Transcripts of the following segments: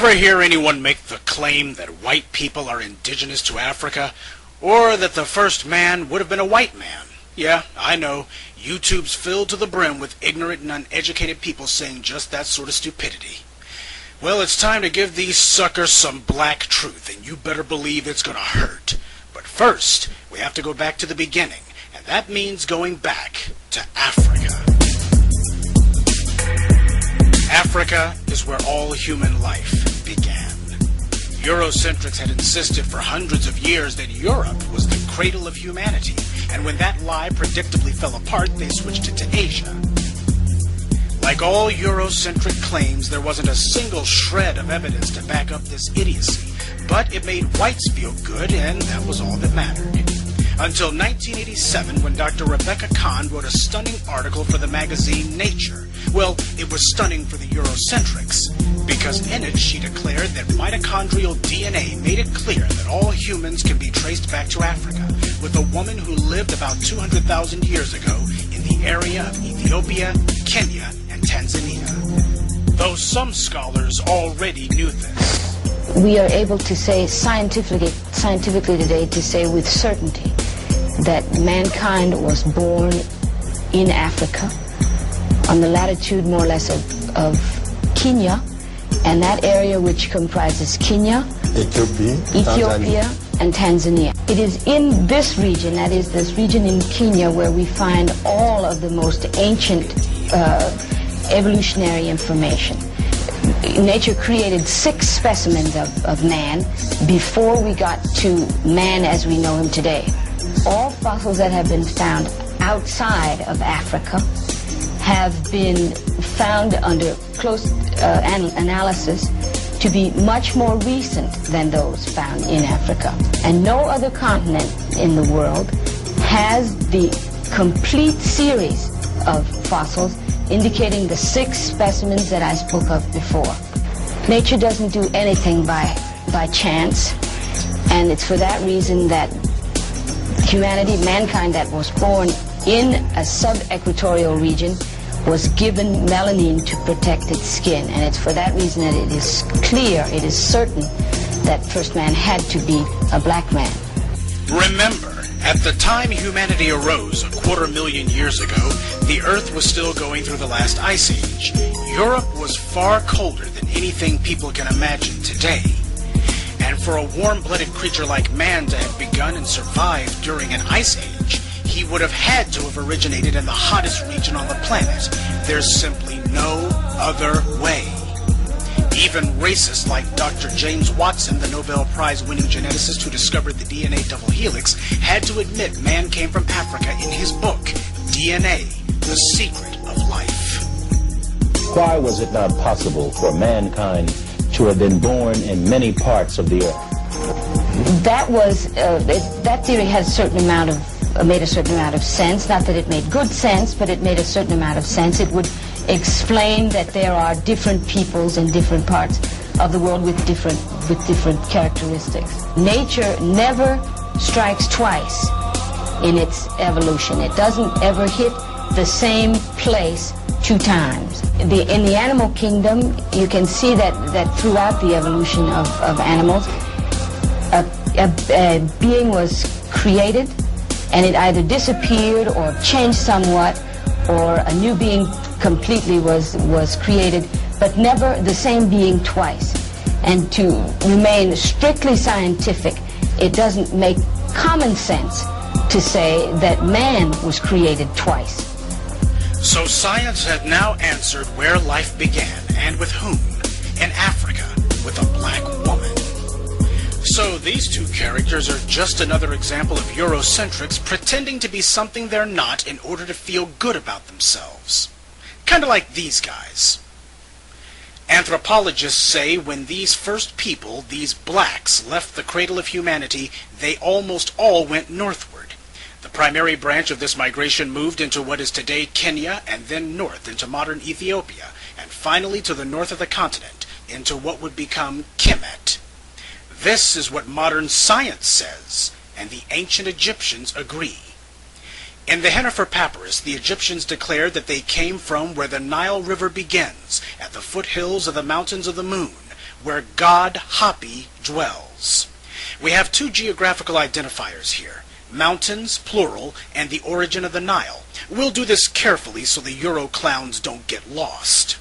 Ever hear anyone make the claim that white people are indigenous to Africa, or that the first man would have been a white man? Yeah, I know, YouTube's filled to the brim with ignorant and uneducated people saying just that sort of stupidity. Well, it's time to give these suckers some black truth, and you better believe it's gonna hurt. But first, we have to go back to the beginning, and that means going back to Africa. Africa is where all human life began. Eurocentrics had insisted for hundreds of years that Europe was the cradle of humanity, and when that lie predictably fell apart, they switched it to Asia. Like all Eurocentric claims, there wasn't a single shred of evidence to back up this idiocy, but it made whites feel good, and that was all that mattered. Until 1987, when Dr. Rebecca Kahn wrote a stunning article for the magazine Nature. Well, it was stunning for the Eurocentrics, because in it she declared that mitochondrial DNA made it clear that all humans can be traced back to Africa, with a woman who lived about 200,000 years ago in the area of Ethiopia, Kenya, and Tanzania. Though some scholars already knew this. We are able to say scientifically today, to say with certainty that mankind was born in Africa, on the latitude more or less of Kenya, and that area which comprises Kenya, Ethiopia, and Tanzania. It is in this region, that is this region in Kenya, where we find all of the most ancient evolutionary information. Nature created 6 specimens of man before we got to man as we know him today. All fossils that have been found outside of Africa have been found under close analysis to be much more recent than those found in Africa. And no other continent in the world has the complete series of fossils indicating the 6 specimens that I spoke of before. Nature doesn't do anything by chance, and it's for that reason that humanity, mankind that was born in a sub-equatorial region, was given melanin to protect its skin. And it's for that reason that it is clear, it is certain, that first man had to be a black man. Remember, at the time humanity arose 250,000 years ago, the Earth was still going through the last ice age. Europe was far colder than anything people can imagine today. And for a warm-blooded creature like man to have begun and survived during an ice age, he would have had to have originated in the hottest region on the planet. There's simply no other way. Even racists like Dr. James Watson, the Nobel Prize-winning geneticist who discovered the DNA double helix, had to admit man came from Africa in his book, DNA, The Secret of Life. Why was it not possible for mankind to have been born in many parts of the earth? That theory has a certain amount of made a certain amount of sense. Not that it made good sense, but it made a certain amount of sense. It would explain that there are different peoples in different parts of the world with different characteristics. Nature never strikes twice in its evolution. It doesn't ever hit the same place 2 times. In the animal kingdom, you can see that throughout the evolution of animals, a being was created, and it either disappeared or changed somewhat, or a new being completely was created, but never the same being twice. And to remain strictly scientific, it doesn't make common sense to say that man was created twice. So science had now answered where life began, and with whom. In Africa, with a black woman. So these 2 characters are just another example of Eurocentrics pretending to be something they're not in order to feel good about themselves. Kind of like these guys. Anthropologists say when these first people, these blacks, left the cradle of humanity, they almost all went northward. The primary branch of this migration moved into what is today Kenya, and then north into modern Ethiopia, and finally to the north of the continent, into what would become Kemet. This is what modern science says, and the ancient Egyptians agree. In the Hennefer Papyrus, the Egyptians declared that they came from where the Nile River begins, at the foothills of the Mountains of the Moon, where God Hapi dwells. We have two geographical identifiers here, mountains, plural, and the origin of the Nile. We'll do this carefully so the Euro clowns don't get lost.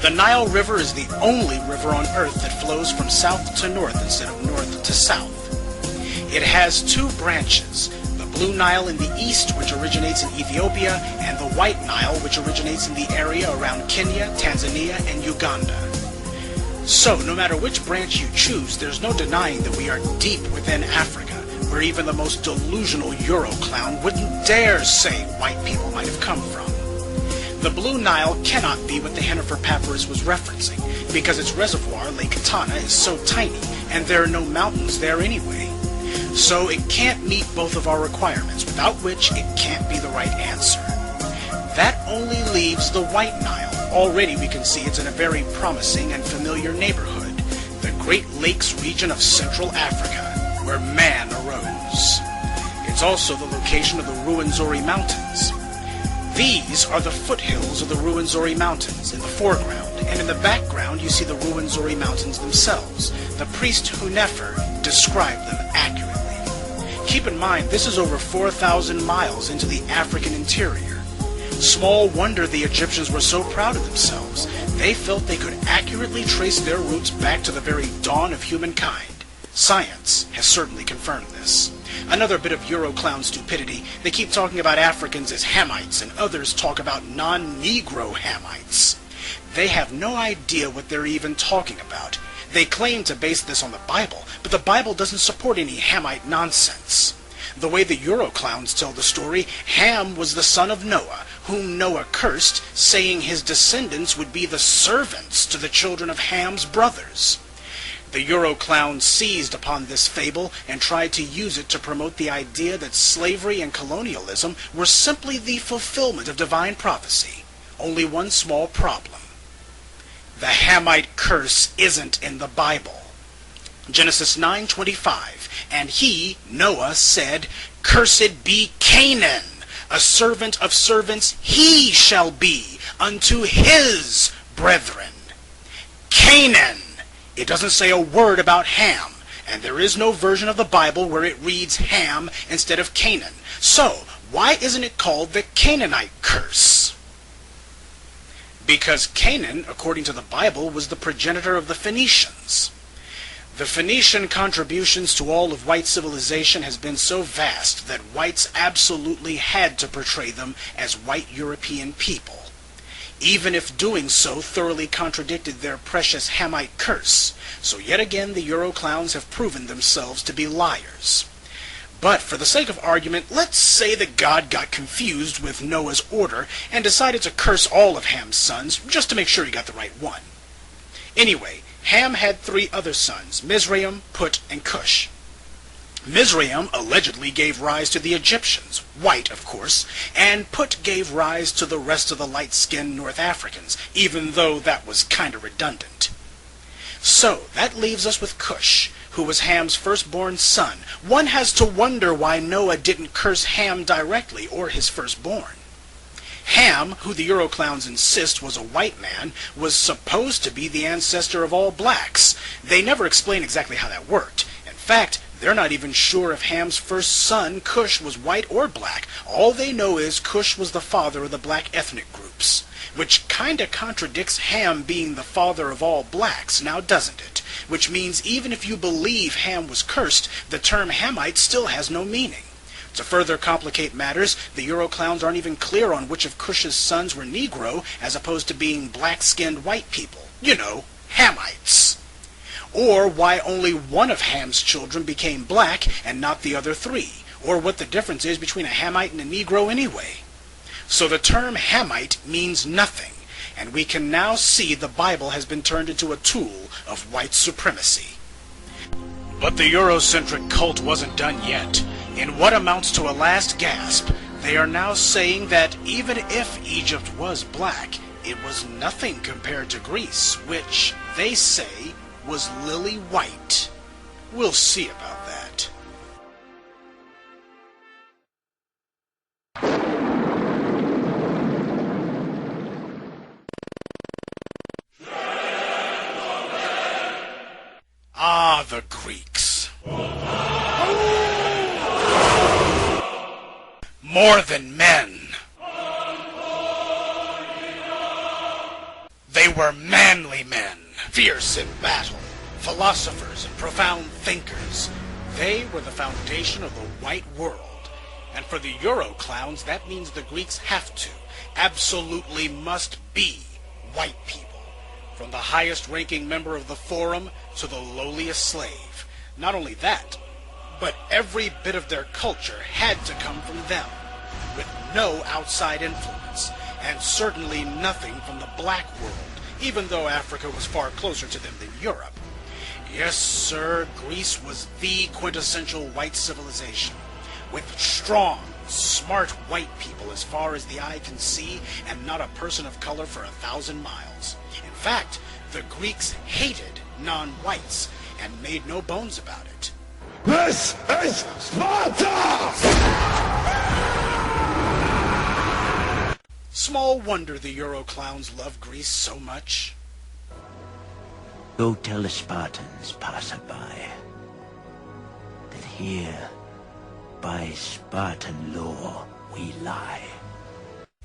The Nile River is the only river on Earth that flows from south to north instead of north to south. It has two branches, the Blue Nile in the east, which originates in Ethiopia, and the White Nile, which originates in the area around Kenya, Tanzania, and Uganda. So, no matter which branch you choose, there's no denying that we are deep within Africa, where even the most delusional Euro clown wouldn't dare say white people might have come from. The Blue Nile cannot be what the Hennifer Papyrus was referencing, because its reservoir, Lake Tana, is so tiny, and there are no mountains there anyway. So it can't meet both of our requirements, without which it can't be the right answer. That only leaves the White Nile. Already we can see it's in a very promising and familiar neighborhood, the Great Lakes region of Central Africa, where man arose. It's also the location of the Ruwenzori Mountains. These are the foothills of the Ruwenzori Mountains in the foreground, and in the background you see the Ruwenzori Mountains themselves. The priest Hunefer described them accurately. Keep in mind, this is over 4,000 miles into the African interior. Small wonder the Egyptians were so proud of themselves. They felt they could accurately trace their roots back to the very dawn of humankind. Science has certainly confirmed this. Another bit of Euroclown stupidity, they keep talking about Africans as Hamites, and others talk about non-Negro Hamites. They have no idea what they're even talking about. They claim to base this on the Bible, but the Bible doesn't support any Hamite nonsense. The way the Euroclowns tell the story, Ham was the son of Noah, whom Noah cursed, saying his descendants would be the servants to the children of Ham's brothers. The Euroclowns seized upon this fable and tried to use it to promote the idea that slavery and colonialism were simply the fulfillment of divine prophecy. Only one small problem. The Hamite curse isn't in the Bible. Genesis 9:25, and he, Noah, said, "Cursed be Canaan, a servant of servants he shall be unto his brethren." Canaan! It doesn't say a word about Ham, and there is no version of the Bible where it reads Ham instead of Canaan. So, why isn't it called the Canaanite curse? Because Canaan, according to the Bible, was the progenitor of the Phoenicians. The Phoenician contributions to all of white civilization has been so vast that whites absolutely had to portray them as white European people, even if doing so thoroughly contradicted their precious Hamite curse. So yet again the Euroclowns have proven themselves to be liars. But for the sake of argument, let's say that God got confused with Noah's order and decided to curse all of Ham's sons just to make sure he got the right one. Anyway, Ham had 3 other sons, Mizraim, Put, and Cush. Mizraim allegedly gave rise to the Egyptians, white of course, and Put gave rise to the rest of the light-skinned North Africans, even though that was kind of redundant. So, that leaves us with Cush, who was Ham's firstborn son. One has to wonder why Noah didn't curse Ham directly, or his firstborn. Ham, who the Euroclowns insist was a white man, was supposed to be the ancestor of all blacks. They never explain exactly how that worked. In fact, they're not even sure if Ham's first son, Cush, was white or black. All they know is Cush was the father of the black ethnic groups, which kinda contradicts Ham being the father of all blacks, now doesn't it? Which means even if you believe Ham was cursed, the term Hamite still has no meaning. To further complicate matters, the Euroclowns aren't even clear on which of Cush's sons were Negro as opposed to being black-skinned white people. You know, Hamites. Or why only one of Ham's children became black and not the other 3. Or what the difference is between a Hamite and a Negro anyway. So the term Hamite means nothing, and we can now see the Bible has been turned into a tool of white supremacy. But the Eurocentric cult wasn't done yet. In what amounts to a last gasp, they are now saying that even if Egypt was black, it was nothing compared to Greece, which, they say, was lily white. We'll see about that. more than men. They were manly men, fierce in battle, philosophers and profound thinkers. They were the foundation of the white world. And for the Euro clowns, that means the Greeks have to, absolutely must be, white people. From the highest ranking member of the Forum to the lowliest slave. Not only that, but every bit of their culture had to come from them, with no outside influence, and certainly nothing from the black world, even though Africa was far closer to them than Europe. Yes, sir, Greece was the quintessential white civilization, with strong, smart white people as far as the eye can see, and not a person of color for 1,000 miles. In fact, the Greeks hated non-whites, and made no bones about it. This is Sparta! Small wonder the Euro clowns love Greece so much. Go tell the Spartans, passerby, that here, by Spartan law, we lie.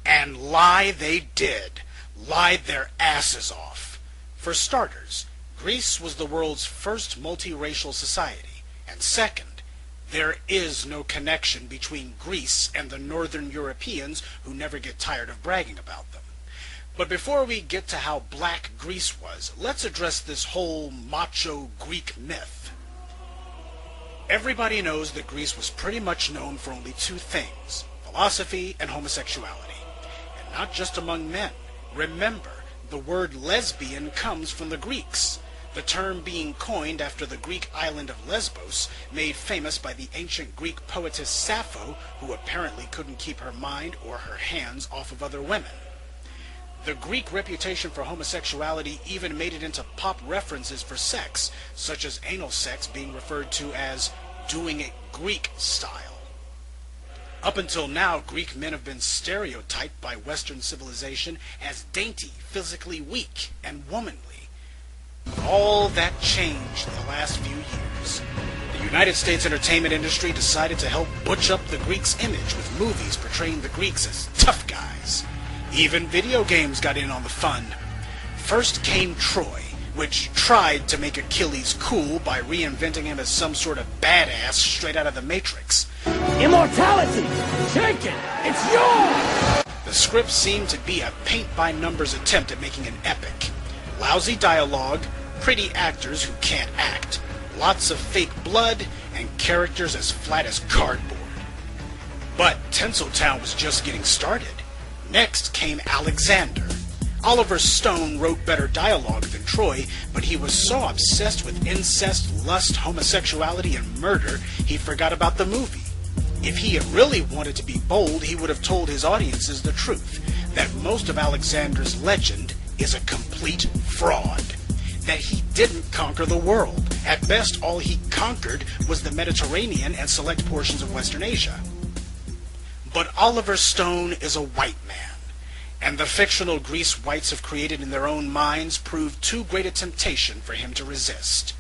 And lie they did. Lied their asses off. For starters, Greece was the world's first multiracial society. And second, there is no connection between Greece and the Northern Europeans who never get tired of bragging about them. But before we get to how black Greece was, let's address this whole macho Greek myth. Everybody knows that Greece was pretty much known for only two things, philosophy and homosexuality. And not just among men. Remember, the word lesbian comes from the Greeks, the term being coined after the Greek island of Lesbos, made famous by the ancient Greek poetess Sappho, who apparently couldn't keep her mind or her hands off of other women. The Greek reputation for homosexuality even made it into pop references for sex, such as anal sex being referred to as doing it Greek style. Up until now, Greek men have been stereotyped by Western civilization as dainty, physically weak, and womanly. But all that changed in the last few years. The United States entertainment industry decided to help butch up the Greeks' image with movies portraying the Greeks as tough guys. Even video games got in on the fun. First came Troy, which tried to make Achilles cool by reinventing him as some sort of badass straight out of the Matrix. Immortality! Take it! It's yours! The script seemed to be a paint-by-numbers attempt at making an epic. Lousy dialogue, pretty actors who can't act, lots of fake blood, and characters as flat as cardboard. But Tinseltown was just getting started. Next came Alexander. Oliver Stone wrote better dialogue than Troy, but he was so obsessed with incest, lust, homosexuality, and murder, he forgot about the movie. If he had really wanted to be bold, he would have told his audiences the truth, that most of Alexander's legend is a complete fraud. That he didn't conquer the world. At best, all he conquered was the Mediterranean and select portions of Western Asia. But Oliver Stone is a white man, and the fictional Greece whites have created in their own minds proved too great a temptation for him to resist.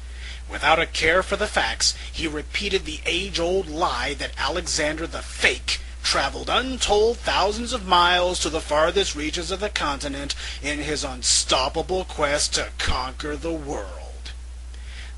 Without a care for the facts, he repeated the age-old lie that Alexander the Fake traveled untold thousands of miles to the farthest reaches of the continent in his unstoppable quest to conquer the world.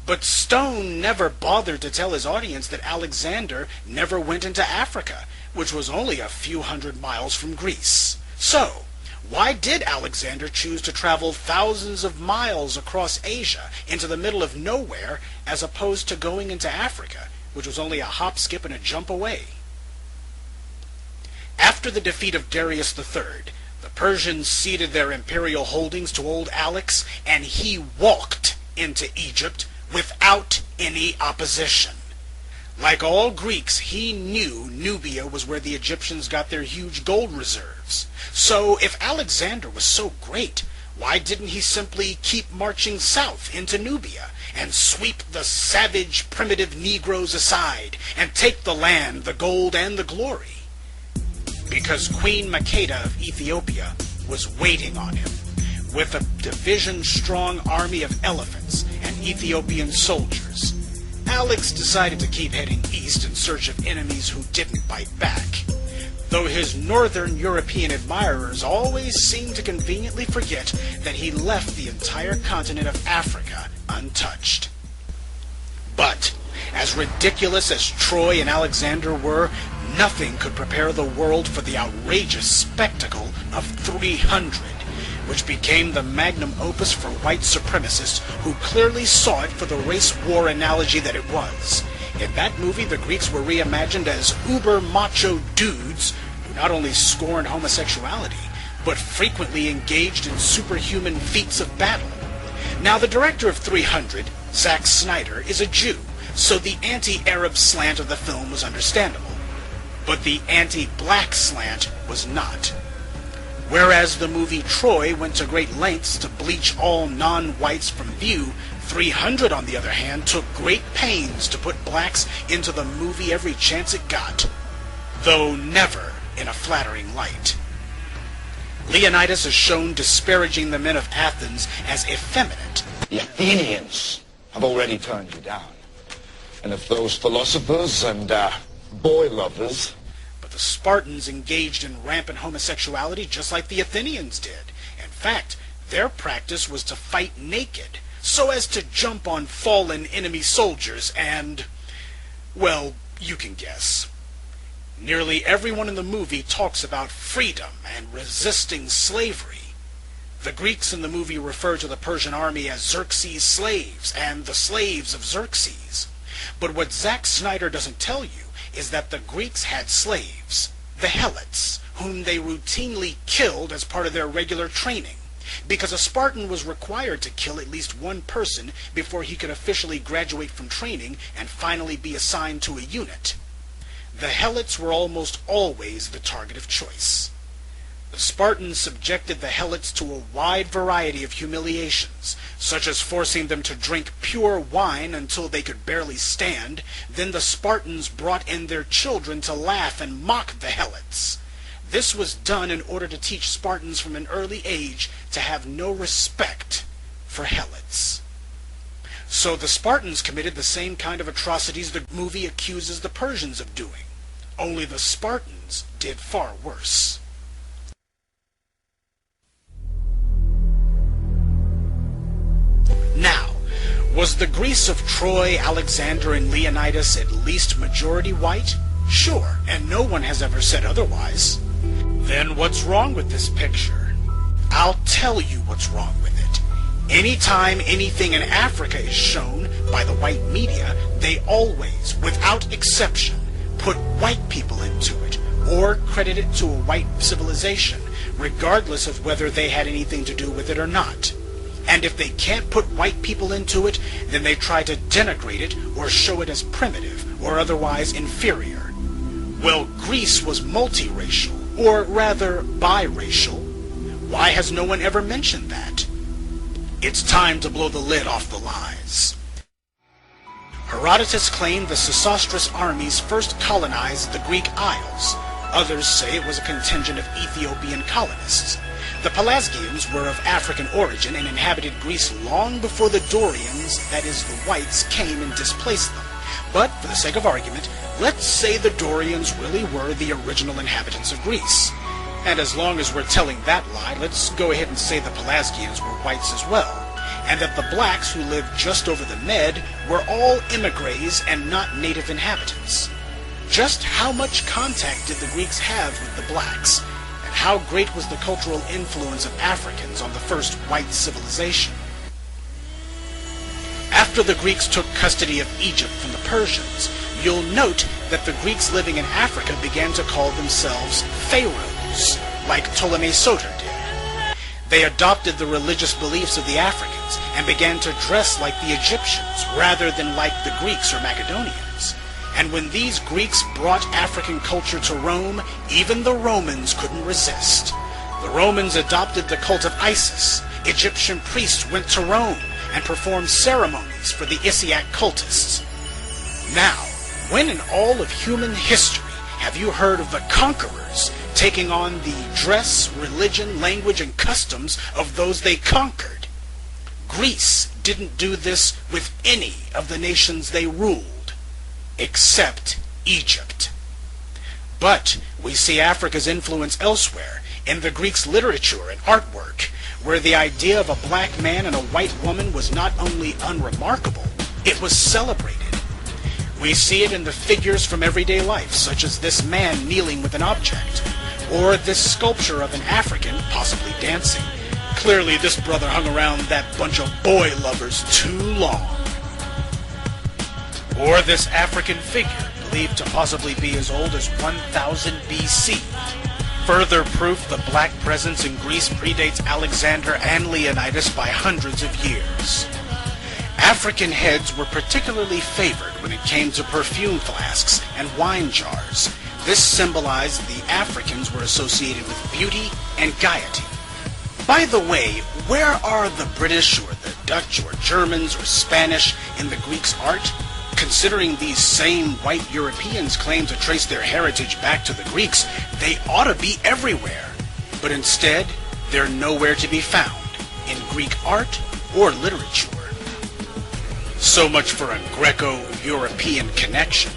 But Stone never bothered to tell his audience that Alexander never went into Africa, which was only a few hundred miles from Greece. So, why did Alexander choose to travel thousands of miles across Asia into the middle of nowhere as opposed to going into Africa, which was only a hop, skip, and a jump away? After the defeat of Darius III, the Persians ceded their imperial holdings to old Alex, and he walked into Egypt without any opposition. Like all Greeks, he knew Nubia was where the Egyptians got their huge gold reserves. So if Alexander was so great, why didn't he simply keep marching south into Nubia and sweep the savage, primitive Negroes aside and take the land, the gold, and the glory? Because Queen Makeda of Ethiopia was waiting on him, with a division-strong army of elephants and Ethiopian soldiers. Alex decided to keep heading east in search of enemies who didn't bite back. though his northern European admirers always seem to conveniently forget that he left the entire continent of Africa untouched. But, as ridiculous as Troy and Alexander were, nothing could prepare the world for the outrageous spectacle of 300, which became the magnum opus for white supremacists who clearly saw it for the race war analogy that it was. In that movie, the Greeks were reimagined as uber-macho dudes who not only scorned homosexuality, but frequently engaged in superhuman feats of battle. Now, the director of 300, Zack Snyder, is a Jew, so the anti-Arab slant of the film was understandable. But the anti-black slant was not. Whereas the movie Troy went to great lengths to bleach all non-whites from view, 300, on the other hand, took great pains to put blacks into the movie every chance it got, though never in a flattering light. Leonidas is shown disparaging the men of Athens as effeminate. The Athenians have already turned you down. And if those philosophers and boy lovers... But the Spartans engaged in rampant homosexuality just like the Athenians did. In fact, their practice was to fight naked, so as to jump on fallen enemy soldiers and, well, you can guess. Nearly everyone in the movie talks about freedom and resisting slavery. The Greeks in the movie refer to the Persian army as Xerxes' slaves and the slaves of Xerxes. But what Zack Snyder doesn't tell you is that the Greeks had slaves, the Helots, whom they routinely killed as part of their regular training, because a Spartan was required to kill at least one person before he could officially graduate from training and finally be assigned to a unit. The Helots were almost always the target of choice. The Spartans subjected the Helots to a wide variety of humiliations, such as forcing them to drink pure wine until they could barely stand. Then the Spartans brought in their children to laugh and mock the Helots. This was done in order to teach Spartans from an early age to have no respect for Helots. So the Spartans committed the same kind of atrocities the movie accuses the Persians of doing. Only the Spartans did far worse. Now, was the Greece of Troy, Alexander, and Leonidas at least majority white? Sure, and no one has ever said otherwise. Then what's wrong with this picture? I'll tell you what's wrong with it. Anytime anything in Africa is shown by the white media, they always, without exception, put white people into it, or credit it to a white civilization, regardless of whether they had anything to do with it or not. And if they can't put white people into it, then they try to denigrate it or show it as primitive or otherwise inferior. Well, Greece was multiracial, or rather biracial. Why has no one ever mentioned that? It's time to blow the lid off the lies. Herodotus claimed the Sesostris armies first colonized the Greek Isles. Others say it was a contingent of Ethiopian colonists. The Pelasgians were of African origin and inhabited Greece long before the Dorians, that is the whites, came and displaced them. But, for the sake of argument, let's say the Dorians really were the original inhabitants of Greece. And as long as we're telling that lie, let's go ahead and say the Pelasgians were whites as well, and that the blacks who lived just over the Med were all immigrés and not native inhabitants. Just how much contact did the Greeks have with the blacks? And how great was the cultural influence of Africans on the first white civilization? After the Greeks took custody of Egypt from the Persians, you'll note that the Greeks living in Africa began to call themselves pharaohs, like Ptolemy Soter did. They adopted the religious beliefs of the Africans and began to dress like the Egyptians rather than like the Greeks or Macedonians. And when these Greeks brought African culture to Rome, even the Romans couldn't resist. The Romans adopted the cult of Isis. Egyptian priests went to Rome and performed ceremonies for the Isiac cultists. Now, when in all of human history have you heard of the conquerors taking on the dress, religion, language, and customs of those they conquered? Greece didn't do this with any of the nations they ruled, except Egypt. But We see Africa's influence elsewhere, in the Greeks' literature and artwork, where the idea of a black man and a white woman was not only unremarkable, it was celebrated. We see it in the figures from everyday life, such as this man kneeling with an object, or this sculpture of an African, possibly dancing. Clearly this brother hung around that bunch of boy lovers too long. Or this African figure, believed to possibly be as old as 1000 BC. Further proof the black presence in Greece predates Alexander and Leonidas by hundreds of years. African heads were particularly favored when it came to perfume flasks and wine jars. This symbolized the Africans were associated with beauty and gaiety. By the way, where are the British or the Dutch or Germans or Spanish in the Greeks' art? Considering these same white Europeans claim to trace their heritage back to the Greeks, they ought to be everywhere. But instead, they're nowhere to be found in Greek art or literature. So much for a Greco-European connection.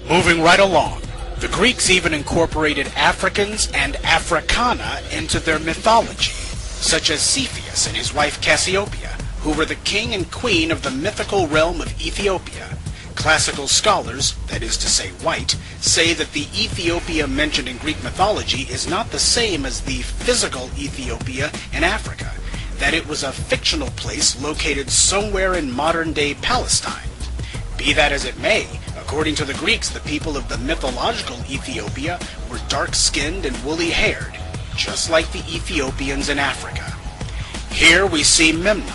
Moving right along, the Greeks even incorporated Africans and Africana into their mythology, such as Cepheus and his wife Cassiopeia, who were the king and queen of the mythical realm of Ethiopia. Classical scholars, that is to say white, say that the Ethiopia mentioned in Greek mythology is not the same as the physical Ethiopia in Africa, that it was a fictional place located somewhere in modern-day Palestine. Be that as it may, according to the Greeks, the people of the mythological Ethiopia were dark-skinned and woolly-haired, just like the Ethiopians in Africa. Here we see Memnon,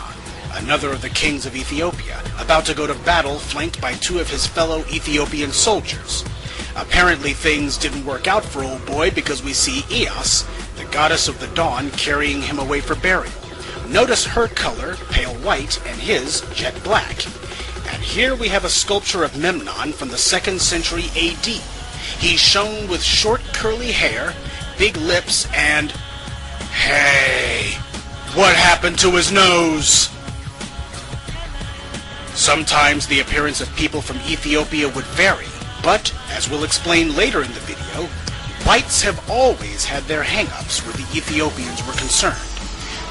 another of the kings of Ethiopia, about to go to battle flanked by two of his fellow Ethiopian soldiers. Apparently things didn't work out for old boy because we see Eos, the goddess of the dawn, carrying him away for burial. Notice her color, pale white, and his, jet black. And here we have a sculpture of Memnon from the 2nd century AD. He's shown with short curly hair, big lips, and... hey, what happened to his nose? Sometimes the appearance of people from Ethiopia would vary, but, as we'll explain later in the video, whites have always had their hang-ups where the Ethiopians were concerned.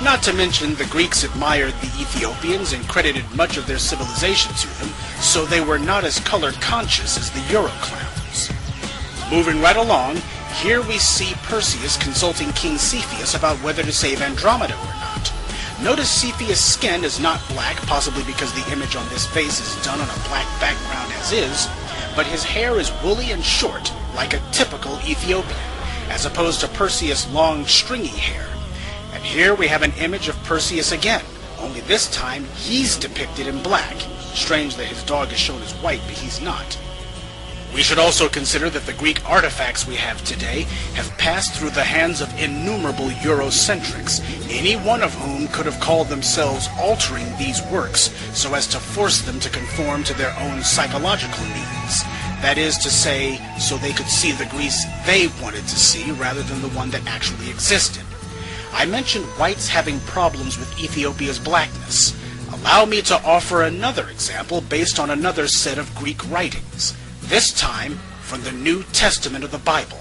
Not to mention the Greeks admired the Ethiopians and credited much of their civilization to them, so they were not as color-conscious as the Euro-clowns. Moving right along, here we see Perseus consulting King Cepheus about whether to save Andromeda or not. Notice Cepheus' skin is not black, possibly because the image on this face is done on a black background as is, but his hair is woolly and short, like a typical Ethiopian, as opposed to Perseus' long, stringy hair. And here we have an image of Perseus again, only this time he's depicted in black. Strange that his dog is shown as white, but he's not. We should also consider that the Greek artifacts we have today have passed through the hands of innumerable Eurocentrics, any one of whom could have called themselves altering these works so as to force them to conform to their own psychological needs. That is to say, so they could see the Greece they wanted to see rather than the one that actually existed. I mentioned whites having problems with Ethiopia's blackness. Allow me to offer another example based on another set of Greek writings. This time from the New Testament of the Bible.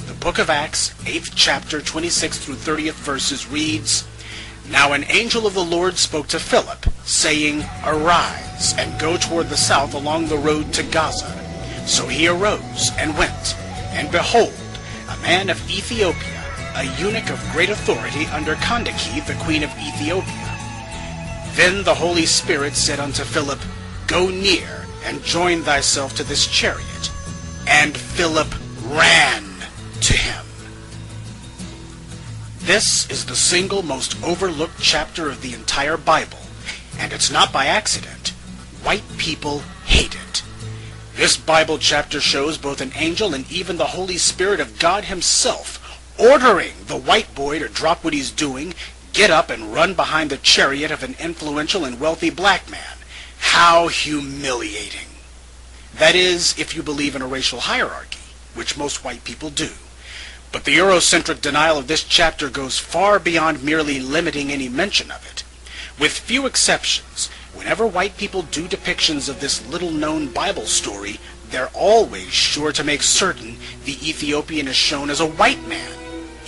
The book of Acts, 8th chapter, 26 through 30th verses reads, Now an angel of the Lord spoke to Philip, saying, Arise, and go toward the south along the road to Gaza. So he arose and went, and behold, a man of Ethiopia, a eunuch of great authority under Candace, the queen of Ethiopia. Then the Holy Spirit said unto Philip, Go near, and join thyself to this chariot. And Philip ran to him. This is the single most overlooked chapter of the entire Bible, and it's not by accident. White people hate it. This Bible chapter shows both an angel and even the Holy Spirit of God himself ordering the white boy to drop what he's doing, get up and run behind the chariot of an influential and wealthy black man. How humiliating. That is, if you believe in a racial hierarchy, which most white people do. But the Eurocentric denial of this chapter goes far beyond merely limiting any mention of it. With few exceptions, whenever white people do depictions of this little-known Bible story, they're always sure to make certain the Ethiopian is shown as a white man,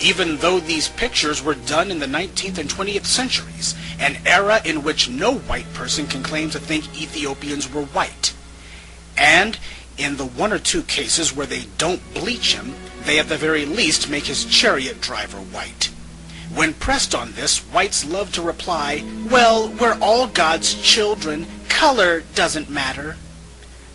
even though these pictures were done in the 19th and 20th centuries, an era in which no white person can claim to think Ethiopians were white. And in the one or two cases where they don't bleach him, they at the very least make his chariot driver white. When pressed on this, whites love to reply, well, we're all God's children, color doesn't matter.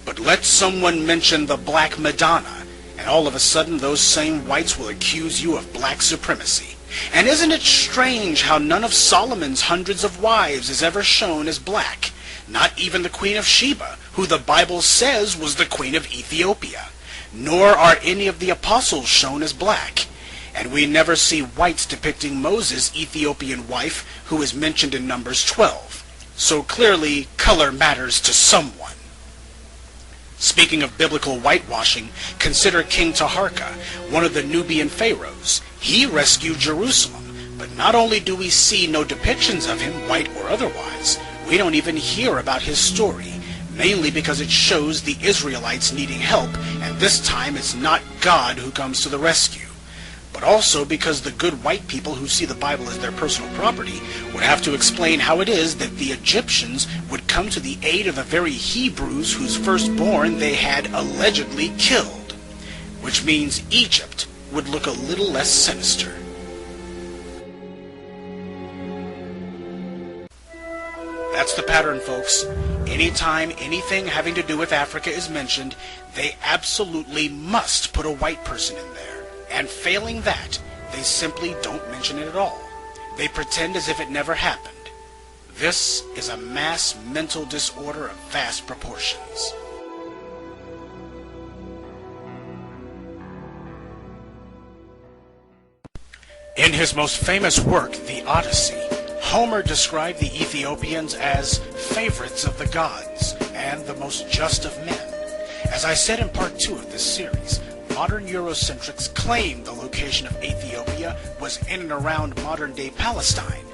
But let someone mention the Black Madonna, and all of a sudden those same whites will accuse you of black supremacy. And isn't it strange how none of Solomon's hundreds of wives is ever shown as black? Not even the Queen of Sheba, who the Bible says was the Queen of Ethiopia. Nor are any of the apostles shown as black. And we never see whites depicting Moses' Ethiopian wife, who is mentioned in Numbers 12. So clearly, color matters to someone. Speaking of biblical whitewashing, consider King Taharka, one of the Nubian pharaohs. He rescued Jerusalem, but not only do we see no depictions of him, white or otherwise, we don't even hear about his story, mainly because it shows the Israelites needing help, and this time it's not God who comes to the rescue. But also because the good white people who see the Bible as their personal property would have to explain how it is that the Egyptians would come to the aid of the very Hebrews whose firstborn they had allegedly killed, which means Egypt would look a little less sinister. That's the pattern, folks. Anytime anything having to do with Africa is mentioned, they absolutely must put a white person in there. And failing that, they simply don't mention it at all. They pretend as if it never happened. This is a mass mental disorder of vast proportions. In his most famous work, The Odyssey, Homer described the Ethiopians as favorites of the gods and the most just of men. As I said in part 2 of this series, modern Eurocentrics claim the location of Ethiopia was in and around modern-day Palestine.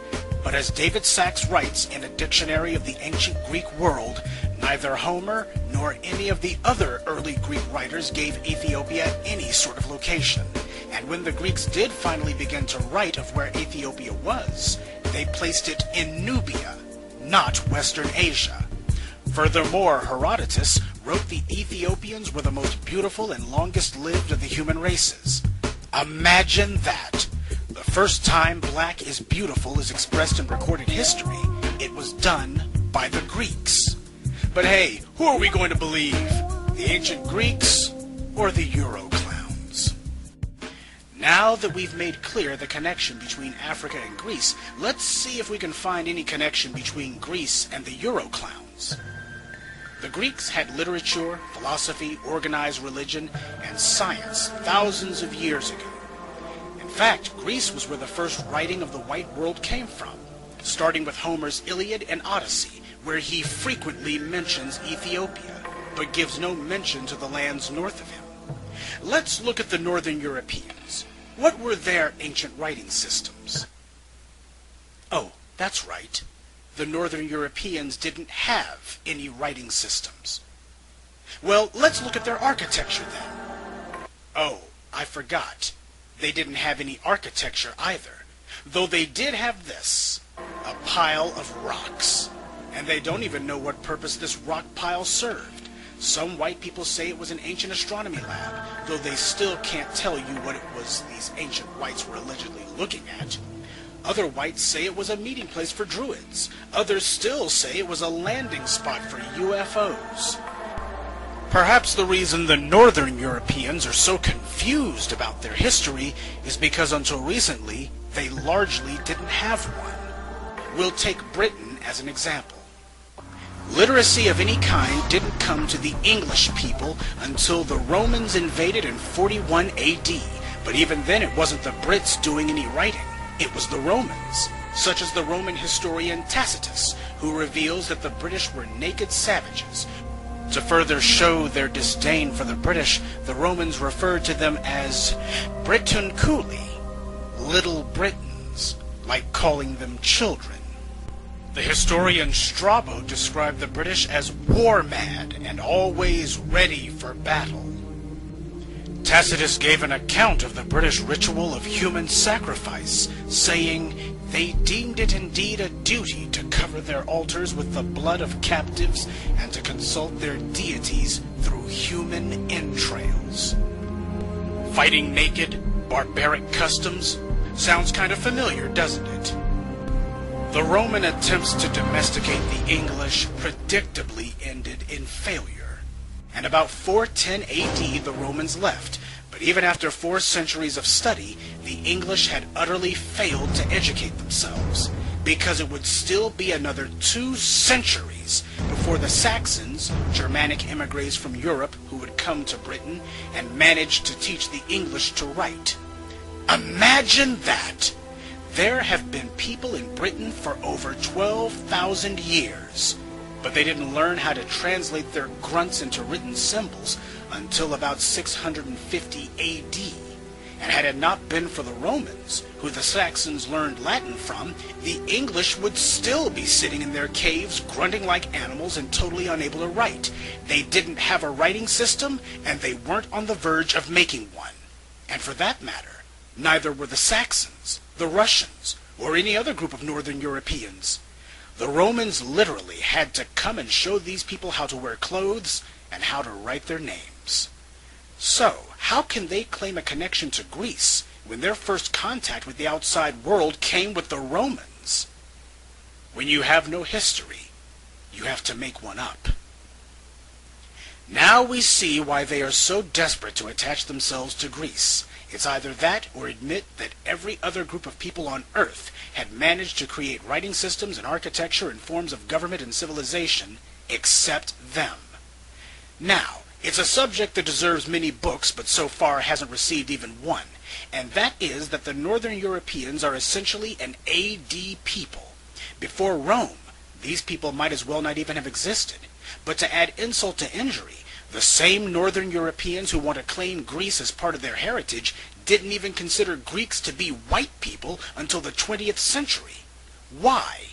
But as David Sachs writes in A Dictionary of the Ancient Greek World, neither Homer nor any of the other early Greek writers gave Ethiopia any sort of location. And when the Greeks did finally begin to write of where Ethiopia was, they placed it in Nubia, not Western Asia. Furthermore, Herodotus wrote the Ethiopians were the most beautiful and longest lived of the human races. Imagine that! The first time black is beautiful is expressed in recorded history, it was done by the Greeks. But hey, who are we going to believe? The ancient Greeks or the Euro clowns? Now that we've made clear the connection between Africa and Greece, let's see if we can find any connection between Greece and the Euro clowns. The Greeks had literature, philosophy, organized religion, and science thousands of years ago. In fact, Greece was where the first writing of the white world came from, starting with Homer's Iliad and Odyssey, where he frequently mentions Ethiopia, but gives no mention to the lands north of him. Let's look at the Northern Europeans. What were their ancient writing systems? Oh, that's right. The Northern Europeans didn't have any writing systems. Well, let's look at their architecture then. Oh, I forgot. They didn't have any architecture either, though they did have this, a pile of rocks. And they don't even know what purpose this rock pile served. Some white people say it was an ancient astronomy lab, though they still can't tell you what it was these ancient whites were allegedly looking at. Other whites say it was a meeting place for druids. Others still say it was a landing spot for UFOs. Perhaps the reason the Northern Europeans are so confused about their history is because until recently, they largely didn't have one. We'll take Britain as an example. Literacy of any kind didn't come to the English people until the Romans invaded in 41 AD, but even then it wasn't the Brits doing any writing. It was the Romans, such as the Roman historian Tacitus, who reveals that the British were naked savages. To further show their disdain for the British, the Romans referred to them as Britunculi, little Britons, like calling them children. The historian Strabo described the British as war-mad and always ready for battle. Tacitus gave an account of the British ritual of human sacrifice, saying they deemed it indeed a duty to cover their altars with the blood of captives and to consult their deities through human entrails. Fighting naked, barbaric customs sounds kind of familiar, doesn't it? The Roman attempts to domesticate the English predictably ended in failure. And about 410 AD, the Romans left. But even after 4 centuries of study, the English had utterly failed to educate themselves, because it would still be another 2 centuries before the Saxons, Germanic immigrants from Europe who would come to Britain and manage to teach the English to write. Imagine that! There have been people in Britain for over 12,000 years, but they didn't learn how to translate their grunts into written symbols until about 650 AD. And had it not been for the Romans, who the Saxons learned Latin from, the English would still be sitting in their caves, grunting like animals and totally unable to write. They didn't have a writing system, and they weren't on the verge of making one. And for that matter, neither were the Saxons, the Russians, or any other group of Northern Europeans. The Romans literally had to come and show these people how to wear clothes and how to write their names. So, how can they claim a connection to Greece when their first contact with the outside world came with the Romans? When you have no history, you have to make one up. Now we see why they are so desperate to attach themselves to Greece. It's either that or admit that every other group of people on Earth had managed to create writing systems and architecture and forms of government and civilization except them. Now, it's a subject that deserves many books, but so far hasn't received even one, and that is that the Northern Europeans are essentially an AD people. Before Rome, these people might as well not even have existed. But to add insult to injury, the same Northern Europeans who want to claim Greece as part of their heritage didn't even consider Greeks to be white people until the 20th century. Why?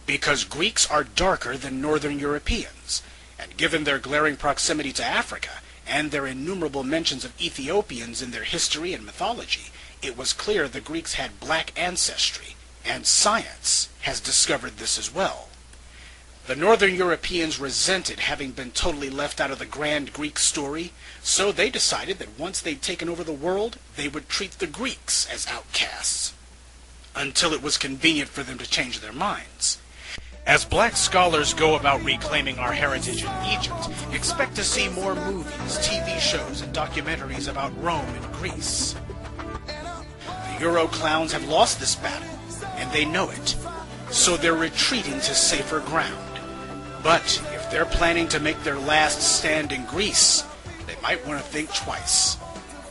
Because Greeks are darker than Northern Europeans, and given their glaring proximity to Africa and their innumerable mentions of Ethiopians in their history and mythology, it was clear the Greeks had black ancestry, and science has discovered this as well. The Northern Europeans resented having been totally left out of the grand Greek story, so they decided that once they'd taken over the world, they would treat the Greeks as outcasts, until it was convenient for them to change their minds. As black scholars go about reclaiming our heritage in Egypt, expect to see more movies, TV shows, and documentaries about Rome and Greece. The Euro clowns have lost this battle, and they know it, so they're retreating to safer ground. But if they're planning to make their last stand in Greece, they might want to think twice.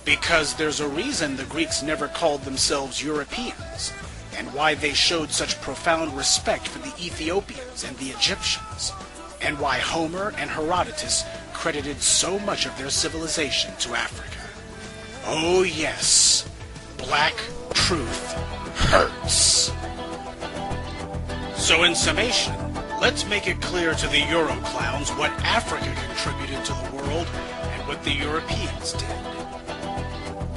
Because there's a reason the Greeks never called themselves Europeans, and why they showed such profound respect for the Ethiopians and the Egyptians, and why Homer and Herodotus credited so much of their civilization to Africa. Oh yes, black truth hurts. So in summation, let's make it clear to the Euro clowns what Africa contributed to the world and what the Europeans did.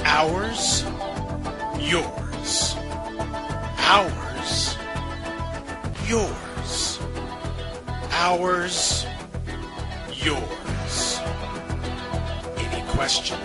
Ours, yours. Ours, yours. Ours, yours. Any questions?